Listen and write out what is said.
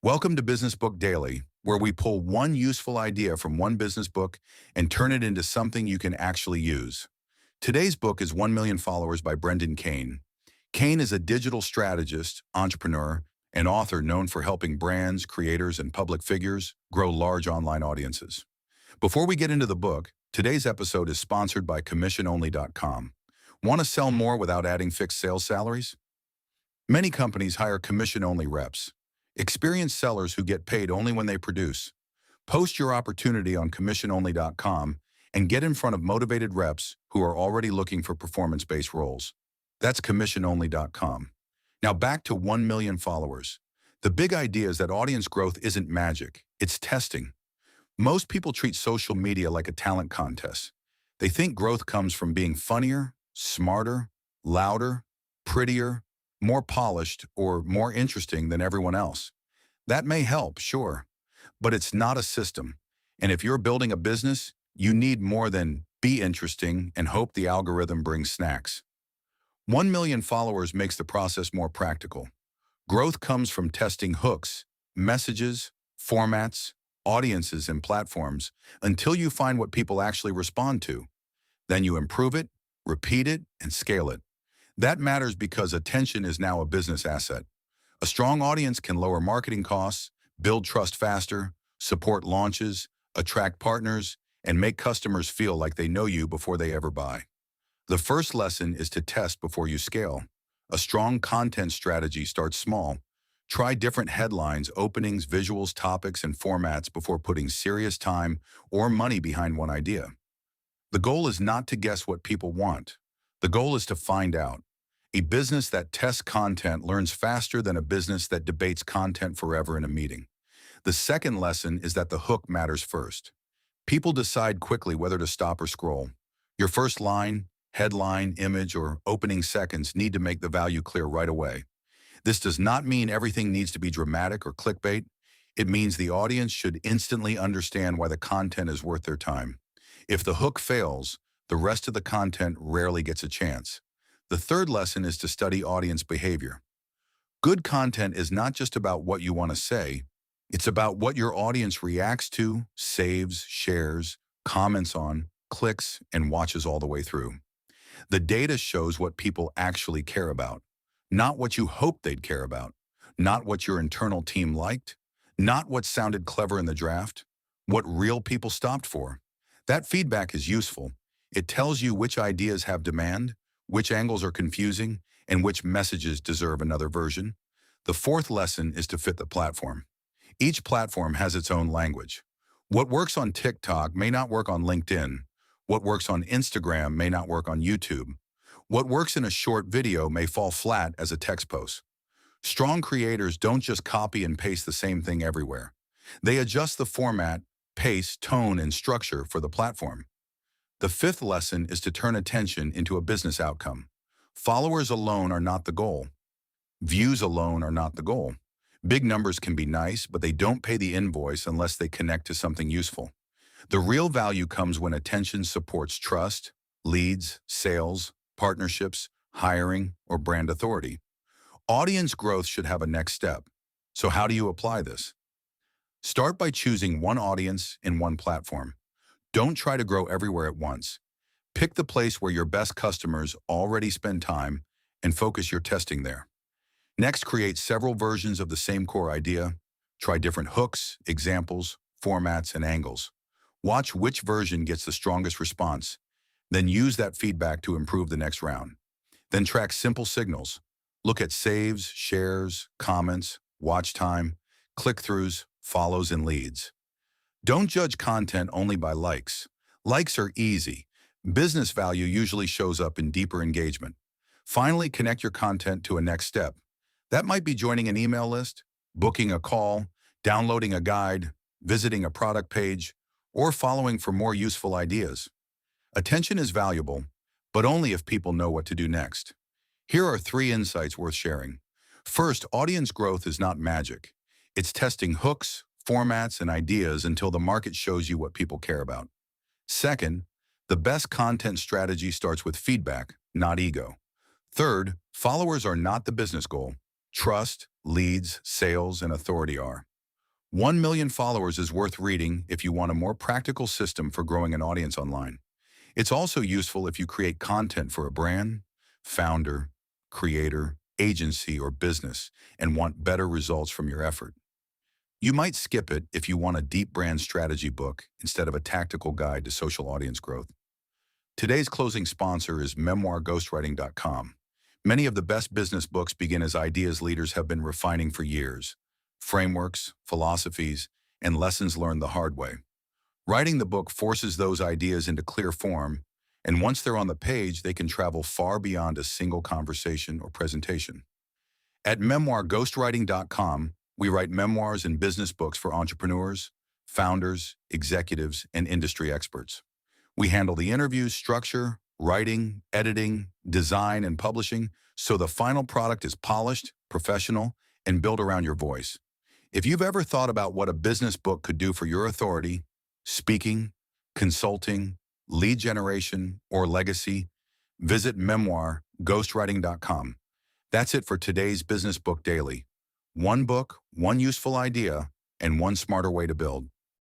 Welcome to Business Book Daily, where we pull one useful idea from one business book and turn it into something you can actually use. Today's book is 1 Million Followers by Kane. Kane is a digital strategist, entrepreneur, and author known for helping brands, creators, and public figures grow large online audiences. Before we get into the book, today's episode is sponsored by commissiononly.com. Want to sell more without adding fixed sales salaries? Many companies hire commission-only reps, experienced sellers who get paid only when they produce. Post your opportunity on commissiononly.com and get in front of motivated reps who are already looking for performance-based roles. That's commissiononly.com. Now back to 1 million followers. The big idea is that audience growth isn't magic, it's testing. Most people treat social media like a talent contest. They think growth comes from being funnier, smarter, louder, prettier, more polished, or more interesting than everyone else. That may help, sure, but it's not a system. And if you're building a business, you need more than be interesting and hope the algorithm brings snacks. 1 million followers makes the process more practical. Growth comes from testing hooks, messages, formats, audiences, and platforms until you find what people actually respond to. Then you improve it, repeat it, and scale it. That matters because attention is now a business asset. A strong audience can lower marketing costs, build trust faster, support launches, attract partners, and make customers feel like they know you before they ever buy. The first lesson is to test before you scale. A strong content strategy starts small. Try different headlines, openings, visuals, topics, and formats before putting serious time or money behind one idea. The goal is not to guess what people want. The goal is to find out. A business that tests content learns faster than a business that debates content forever in a meeting. The second lesson is that the hook matters first. People decide quickly whether to stop or scroll. Your first line, headline, image, or opening seconds need to make the value clear right away. This does not mean everything needs to be dramatic or clickbait. It means the audience should instantly understand why the content is worth their time. If the hook fails, the rest of the content rarely gets a chance. The third lesson is to study audience behavior. Good content is not just about what you want to say, it's about what your audience reacts to, saves, shares, comments on, clicks, and watches all the way through. The data shows what people actually care about, not what you hoped they'd care about, not what your internal team liked, not what sounded clever in the draft, what real people stopped for. That feedback is useful. It tells you which ideas have demand, which angles are confusing, and which messages deserve another version. The fourth lesson is to fit the platform. Each platform has its own language. What works on TikTok may not work on LinkedIn. What works on Instagram may not work on YouTube. What works in a short video may fall flat as a text post. Strong creators don't just copy and paste the same thing everywhere. They adjust the format, pace, tone, and structure for the platform. The fifth lesson is to turn attention into a business outcome. Followers alone are not the goal. Views alone are not the goal. Big numbers can be nice, but they don't pay the invoice unless they connect to something useful. The real value comes when attention supports trust, leads, sales, partnerships, hiring, or brand authority. Audience growth should have a next step. So how do you apply this? Start by choosing one audience in one platform. Don't try to grow everywhere at once. Pick the place where your best customers already spend time and focus your testing there. Next, create several versions of the same core idea. Try different hooks, examples, formats, and angles. Watch which version gets the strongest response. Then use that feedback to improve the next round. Then track simple signals. Look at saves, shares, comments, watch time, click-throughs, follows, and leads. Don't judge content only by likes. Likes are easy. Business value usually shows up in deeper engagement. Finally, connect your content to a next step. That might be joining an email list, booking a call, downloading a guide, visiting a product page, or following for more useful ideas. Attention is valuable, but only if people know what to do next. Here are 3 insights worth sharing. First, audience growth is not magic. It's testing hooks, formats, and ideas until the market shows you what people care about. Second, the best content strategy starts with feedback, not ego. Third, followers are not the business goal. Trust, leads, sales, and authority are. 1 million followers is worth reading if you want a more practical system for growing an audience online. It's also useful if you create content for a brand, founder, creator, agency, or business and want better results from your effort. You might skip it if you want a deep brand strategy book instead of a tactical guide to social audience growth. Today's closing sponsor is memoirghostwriting.com. Many of the best business books begin as ideas leaders have been refining for years, frameworks, philosophies, and lessons learned the hard way. Writing the book forces those ideas into clear form, and once they're on the page, they can travel far beyond a single conversation or presentation. At memoirghostwriting.com, we write memoirs and business books for entrepreneurs, founders, executives, and industry experts. We handle the interviews, structure, writing, editing, design, and publishing, so the final product is polished, professional, and built around your voice. If you've ever thought about what a business book could do for your authority, speaking, consulting, lead generation, or legacy, visit memoirghostwriting.com. That's it for today's Business Book Daily. One book, one useful idea, and one smarter way to build.